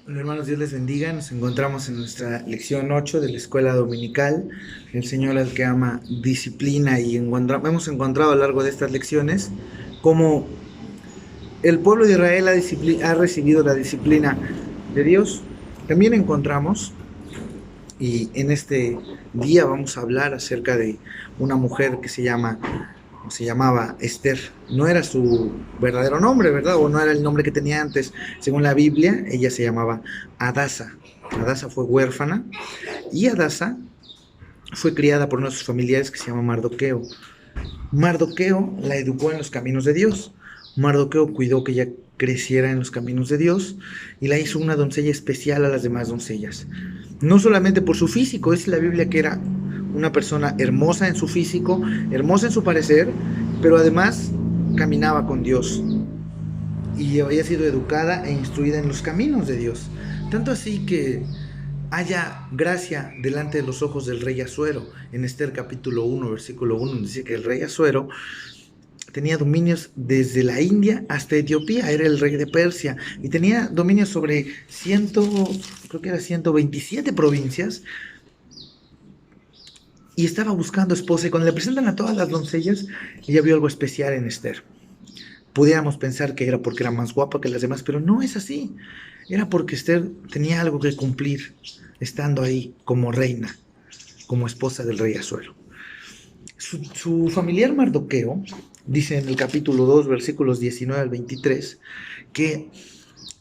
Hola, hermanos, Dios les bendiga. Nos encontramos en nuestra lección 8 de la escuela dominical. El Señor al que ama disciplina y hemos encontrado a lo largo de estas lecciones cómo el pueblo de Israel ha recibido la disciplina de Dios. También encontramos, y en este día vamos a hablar acerca de una mujer que se llamaba Esther. No era su verdadero nombre, ¿verdad? O no era el nombre que tenía antes. Según la Biblia, ella se llamaba Adasa. Adasa fue huérfana y Adasa fue criada por uno de sus familiares que se llama Mardoqueo. Mardoqueo la educó en los caminos de Dios. Mardoqueo cuidó que ella creciera en los caminos de Dios y la hizo una doncella especial a las demás doncellas. No solamente por su físico, es la Biblia que era una persona hermosa en su físico, hermosa en su parecer, pero además caminaba con Dios y había sido educada e instruida en los caminos de Dios. Tanto así que haya gracia delante de los ojos del rey Asuero. En Esther capítulo 1, versículo 1, dice que el rey Asuero tenía dominios desde la India hasta Etiopía, era el rey de Persia, y tenía dominios sobre creo que era 127 provincias, y estaba buscando esposa, y cuando le presentan a todas las doncellas, ella vio algo especial en Esther. Pudiéramos pensar que era porque era más guapa que las demás, pero no es así. Era porque Esther tenía algo que cumplir, estando ahí como reina, como esposa del rey Asuero. Su familiar Mardoqueo dice en el capítulo 2, versículos 19 al 23, que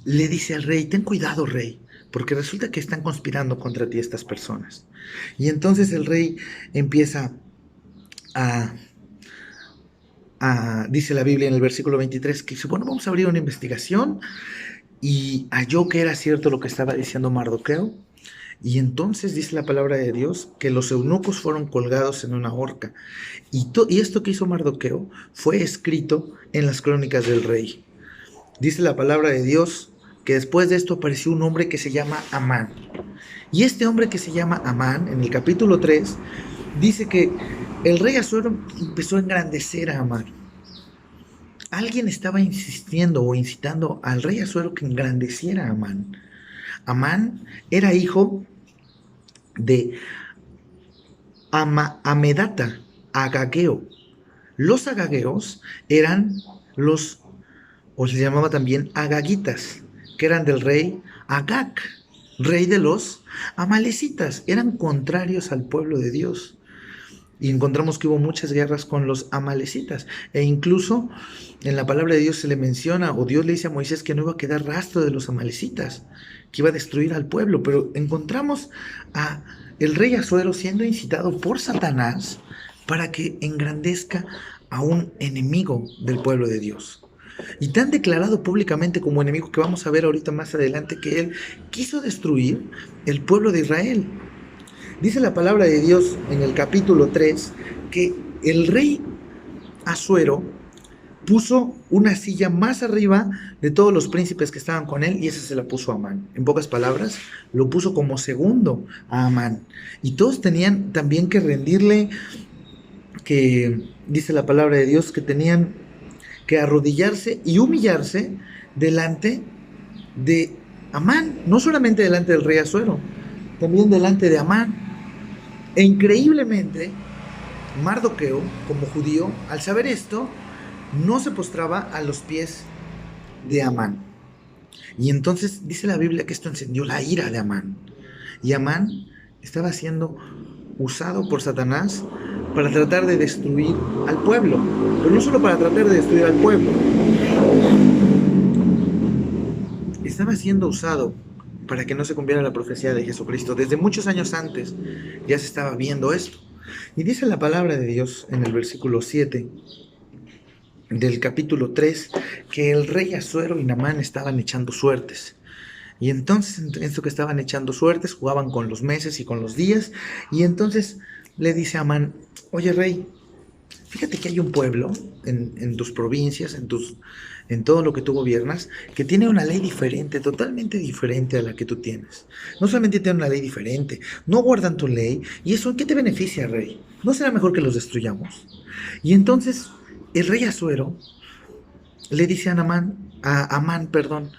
le dice al rey: ten cuidado, rey, porque resulta que están conspirando contra ti estas personas. Y entonces el rey empieza a, dice la Biblia en el versículo 23, que dice: bueno, vamos a abrir una investigación, y halló que era cierto lo que estaba diciendo Mardoqueo. Y entonces dice la palabra de Dios que los eunucos fueron colgados en una horca. Y esto que hizo Mardoqueo fue escrito en las crónicas del rey. Dice la palabra de Dios que después de esto apareció un hombre que se llama Amán. Y este hombre que se llama Amán, en el capítulo 3, dice que el rey Asuero empezó a engrandecer a Amán. Alguien estaba insistiendo o incitando al rey Asuero que engrandeciera a Amán. Amán era hijo de Amedata, Agageo. Los agageos eran los, o se llamaba también agagitas, que eran del rey Agag, rey de los amalecitas. Eran contrarios al pueblo de Dios. Y encontramos que hubo muchas guerras con los amalecitas. E incluso en la palabra de Dios se le menciona, o Dios le dice a Moisés, que no iba a quedar rastro de los amalecitas, que iba a destruir al pueblo. Pero encontramos a el rey Asuero siendo incitado por Satanás para que engrandezca a un enemigo del pueblo de Dios. Y tan declarado públicamente como enemigo, que vamos a ver ahorita más adelante, que él quiso destruir el pueblo de Israel. Dice la palabra de Dios en el capítulo 3 que el rey Asuero puso una silla más arriba de todos los príncipes que estaban con él, y esa se la puso a Amán. En pocas palabras, lo puso como segundo a Amán. Y todos tenían también que rendirle, que dice la palabra de Dios, que tenían que arrodillarse y humillarse delante de Amán, no solamente delante del rey Asuero, también delante de Amán. E increíblemente, Mardoqueo, como judío, al saber esto, no se postraba a los pies de Amán. Y entonces dice la Biblia que esto encendió la ira de Amán. Y Amán estaba siendo usado por Satanás para tratar de destruir al pueblo. Pero no solo para tratar de destruir al pueblo. Estaba siendo usado para que no se cumpliera la profecía de Jesucristo. Desde muchos años antes ya se estaba viendo esto. Y dice la palabra de Dios en el versículo 7 del capítulo 3 que el rey Asuero y Namán estaban echando suertes. Y entonces, en esto que estaban echando suertes, jugaban con los meses y con los días. Y entonces le dice a Amán: oye, rey, fíjate que hay un pueblo en tus provincias, en todo lo que tú gobiernas, que tiene una ley diferente, totalmente diferente a la que tú tienes. No solamente tienen una ley diferente, no guardan tu ley. ¿Y eso en qué te beneficia, rey? ¿No será mejor que los destruyamos? Y entonces el rey Asuero le dice a Amán, perdón: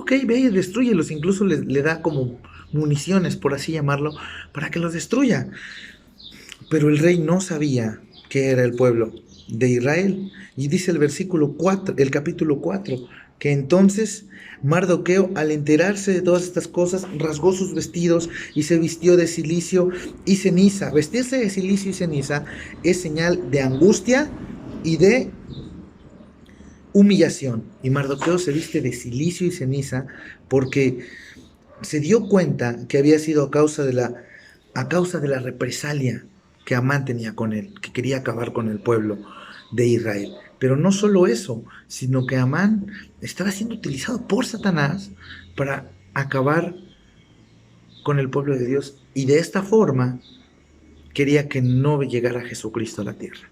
ok, ve y destrúyelos, incluso le da como municiones, por así llamarlo, para que los destruya. Pero el rey no sabía que era el pueblo de Israel. Y dice el versículo 4, el capítulo 4, que entonces Mardoqueo, al enterarse de todas estas cosas, rasgó sus vestidos y se vistió de cilicio y ceniza. Vestirse de cilicio y ceniza es señal de angustia y de humillación. Y Mardoqueo se viste de cilicio y ceniza porque se dio cuenta que había sido a causa de la represalia que Amán tenía con él, que quería acabar con el pueblo de Israel. Pero no solo eso, sino que Amán estaba siendo utilizado por Satanás para acabar con el pueblo de Dios, y de esta forma quería que no llegara Jesucristo a la tierra.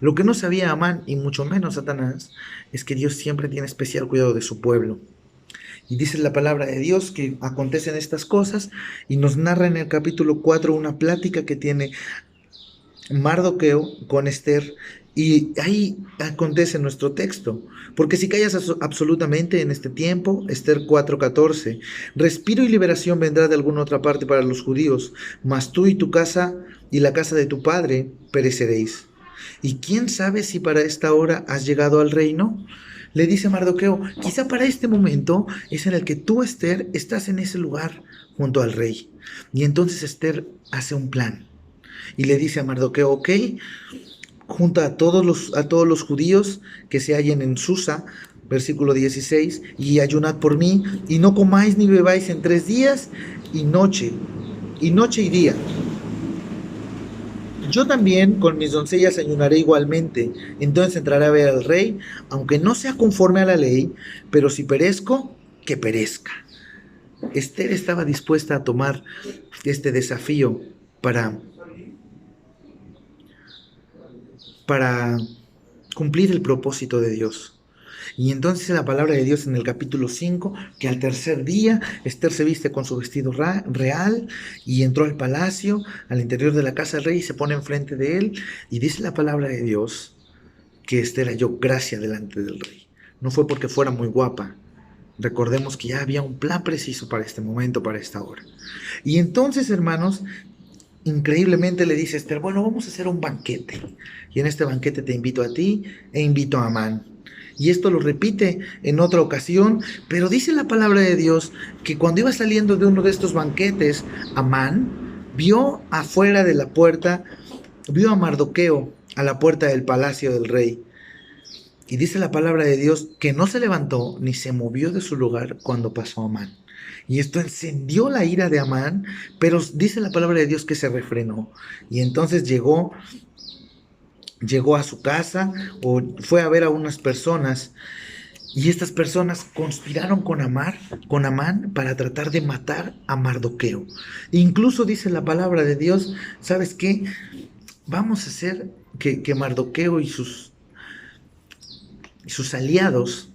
Lo que no sabía Amán, y mucho menos Satanás, es que Dios siempre tiene especial cuidado de su pueblo. Y dice la palabra de Dios que acontecen estas cosas, y nos narra en el capítulo 4 una plática que tiene Mardoqueo con Esther, y ahí acontece nuestro texto. Porque si callas absolutamente en este tiempo, Esther 4:14, respiro y liberación vendrá de alguna otra parte para los judíos, mas tú y tu casa y la casa de tu padre pereceréis. ¿Y quién sabe si para esta hora has llegado al reino? Le dice Mardoqueo, quizá para este momento es en el que tú, Esther, estás en ese lugar junto al rey. Y entonces Esther hace un plan y le dice a Mardoqueo, ok, junta a todos los judíos que se hallen en Susa, versículo 16, y ayunad por mí, y no comáis ni bebáis en 3 días y noche y día. Yo también con mis doncellas ayunaré igualmente. Entonces entraré a ver al rey, aunque no sea conforme a la ley, pero si perezco, que perezca. Esther estaba dispuesta a tomar este desafío para cumplir el propósito de Dios. Y entonces la palabra de Dios en el capítulo 5, que al tercer día Esther se viste con su vestido real y entró al palacio, al interior de la casa del rey, y se pone enfrente de él, y dice la palabra de Dios que Esther halló gracia delante del rey. No fue porque fuera muy guapa. Recordemos que ya había un plan preciso para este momento, para esta hora. Y entonces, hermanos, increíblemente le dice Esther, bueno, vamos a hacer un banquete. Y en este banquete te invito a ti e invito a Amán. Y esto lo repite en otra ocasión, pero dice la palabra de Dios que cuando iba saliendo de uno de estos banquetes, Amán vio afuera de la puerta, vio a Mardoqueo a la puerta del palacio del rey. Y dice la palabra de Dios que no se levantó ni se movió de su lugar cuando pasó Amán. Y esto encendió la ira de Amán, pero dice la palabra de Dios que se refrenó. Y entonces llegó a su casa o fue a ver a unas personas, y estas personas conspiraron con Amán para tratar de matar a Mardoqueo. Incluso dice la palabra de Dios, ¿sabes qué? Vamos a hacer que Mardoqueo y sus aliados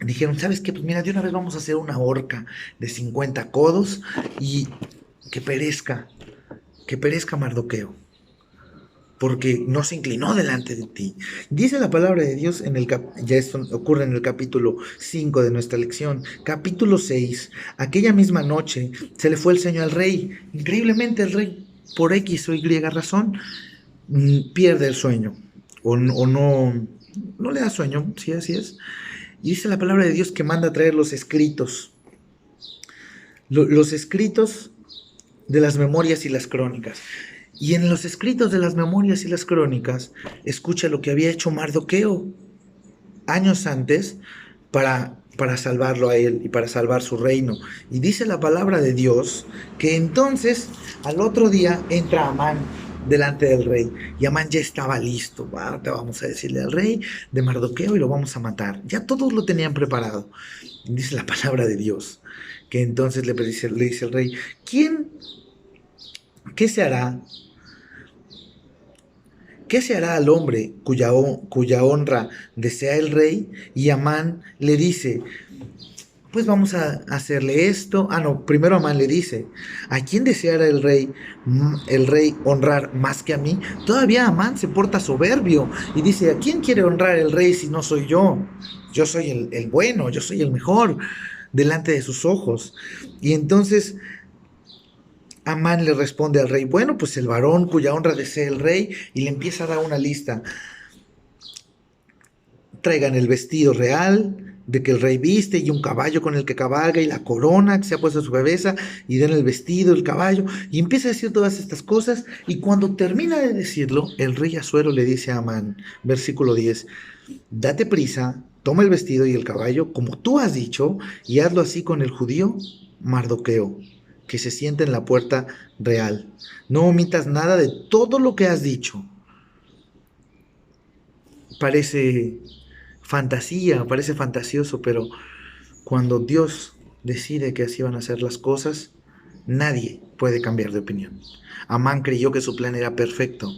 dijeron, ¿sabes qué? Pues mira, de una vez vamos a hacer una horca de 50 codos y que perezca Mardoqueo, porque no se inclinó delante de ti. Dice la palabra de Dios, ya esto ocurre en el capítulo 5 de nuestra lección. Capítulo 6, aquella misma noche se le fue el sueño al rey. Increíblemente el rey, por X o Y razón, pierde el sueño, o no le da sueño, sí, así es. Y dice la palabra de Dios que manda a traer los escritos. Los escritos de las memorias y las crónicas. Y en los escritos de las memorias y las crónicas, escucha lo que había hecho Mardoqueo años antes para salvarlo a él y para salvar su reino. Y dice la palabra de Dios que entonces al otro día entra Amán delante del rey, y Amán ya estaba listo. Te vamos a decirle al rey de Mardoqueo y lo vamos a matar. Ya todos lo tenían preparado. Y dice la palabra de Dios que entonces le dice el rey, ¿qué se hará? ¿Qué se hará al hombre cuya honra desea el rey? Y Amán le dice, pues vamos a hacerle esto. Primero Amán le dice, ¿a quién deseara el rey honrar más que a mí? Todavía Amán se porta soberbio y dice, ¿a quién quiere honrar el rey si no soy yo? Yo soy el bueno, yo soy el mejor. delante de sus ojos. Y entonces Amán le responde al rey, bueno, pues el varón cuya honra desee el rey, y le empieza a dar una lista. Traigan el vestido real de que el rey viste y un caballo con el que cabalga y la corona que se ha puesto a su cabeza y den el vestido, el caballo, y empieza a decir todas estas cosas, y cuando termina de decirlo, el rey Asuero le dice a Amán, versículo 10, date prisa, toma el vestido y el caballo como tú has dicho y hazlo así con el judío Mardoqueo, que se sienta en la puerta real. No omitas nada de todo lo que has dicho. Parece fantasía, parece fantasioso, pero cuando Dios decide que así van a ser las cosas, nadie puede cambiar de opinión. Amán creyó que su plan era perfecto.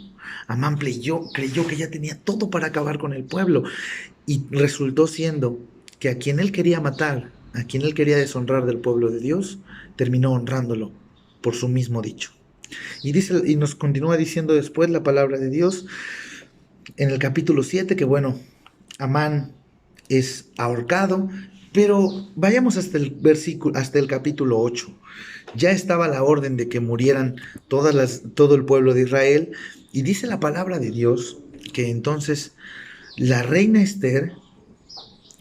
Amán creyó que ya tenía todo para acabar con el pueblo, y resultó siendo que a quien él quería matar, a quien él quería deshonrar del pueblo de Dios, terminó honrándolo por su mismo dicho. Y nos continúa diciendo después la palabra de Dios en el capítulo 7 que bueno, Amán es ahorcado, pero vayamos hasta el versículo, hasta el capítulo 8. Ya estaba la orden de que murieran todo el pueblo de Israel, y dice la palabra de Dios que entonces la reina Esther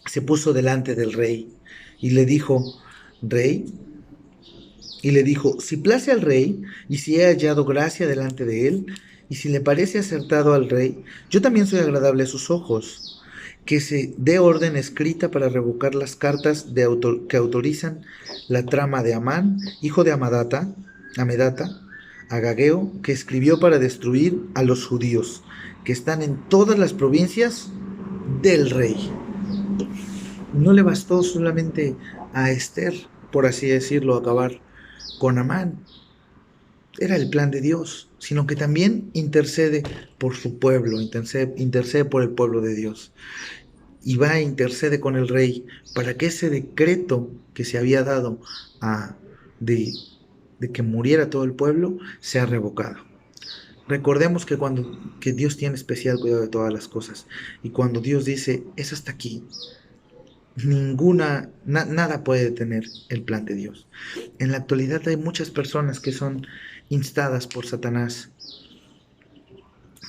se puso delante del rey y le dijo, rey, y le dijo, si place al rey, y si he hallado gracia delante de él, y si le parece acertado al rey, yo también soy agradable a sus ojos, que se dé orden escrita para revocar las cartas que autorizan la trama de Amán, hijo de Amedata, Agageo, que escribió para destruir a los judíos, que están en todas las provincias del rey. No le bastó solamente a Esther, por así decirlo, acabar con Amán. Era el plan de Dios, sino que también intercede por su pueblo, intercede por el pueblo de Dios. Y va e intercede con el rey para que ese decreto que se había dado de, de que muriera todo el pueblo sea revocado. Recordemos que Dios tiene especial cuidado de todas las cosas. Y cuando Dios dice, es hasta aquí, nada puede detener el plan de Dios. En la actualidad hay muchas personas que son instadas por Satanás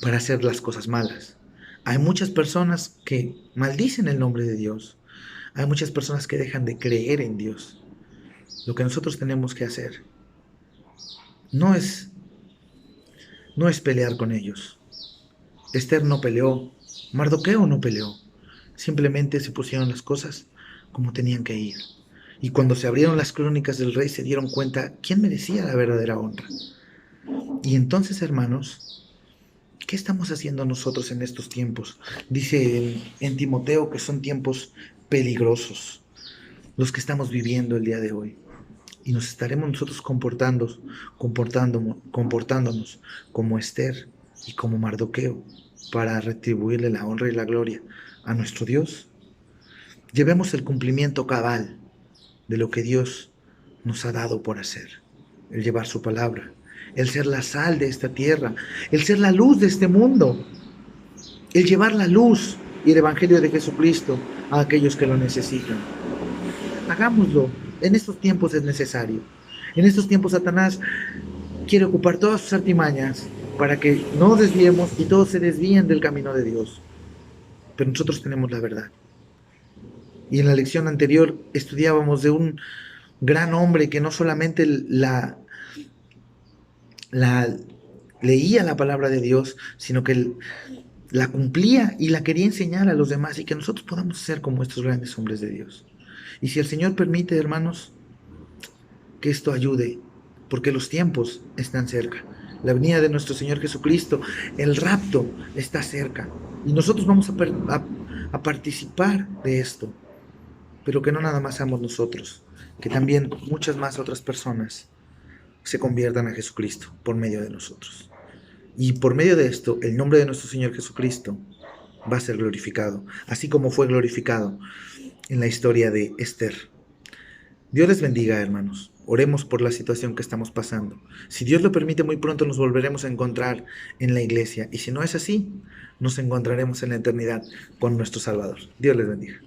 para hacer las cosas malas. Hay muchas personas que maldicen el nombre de Dios. Hay muchas personas que dejan de creer en Dios. Lo que nosotros tenemos que hacer no es, no es pelear con ellos. Esther no peleó, Mardoqueo no peleó. Simplemente se pusieron las cosas como tenían que ir. Y cuando se abrieron las crónicas del rey se dieron cuenta quién merecía la verdadera honra. Y entonces, hermanos, ¿qué estamos haciendo nosotros en estos tiempos? Dice en Timoteo que son tiempos peligrosos los que estamos viviendo el día de hoy. Y nos estaremos nosotros comportándonos como Esther y como Mardoqueo para retribuirle la honra y la gloria a nuestro Dios. Llevemos el cumplimiento cabal de lo que Dios nos ha dado por hacer, el llevar su palabra, el ser la sal de esta tierra, el ser la luz de este mundo, el llevar la luz y el evangelio de Jesucristo a aquellos que lo necesitan. Hagámoslo, en estos tiempos es necesario. En estos tiempos Satanás quiere ocupar todas sus artimañas para que no desviemos y todos se desvíen del camino de Dios. Pero nosotros tenemos la verdad. Y en la lección anterior estudiábamos de un gran hombre que no solamente leía la palabra de Dios, sino que la cumplía y la quería enseñar a los demás, y que nosotros podamos ser como estos grandes hombres de Dios. Y si el Señor permite, hermanos, que esto ayude, porque los tiempos están cerca. La venida de nuestro Señor Jesucristo, el rapto está cerca. Y nosotros vamos a participar de esto. Pero que no nada más seamos nosotros, que también muchas más otras personas se conviertan a Jesucristo por medio de nosotros. Y por medio de esto, el nombre de nuestro Señor Jesucristo va a ser glorificado, así como fue glorificado en la historia de Esther. Dios les bendiga, hermanos. Oremos por la situación que estamos pasando. Si Dios lo permite, muy pronto nos volveremos a encontrar en la iglesia. Y si no es así, nos encontraremos en la eternidad con nuestro Salvador. Dios les bendiga.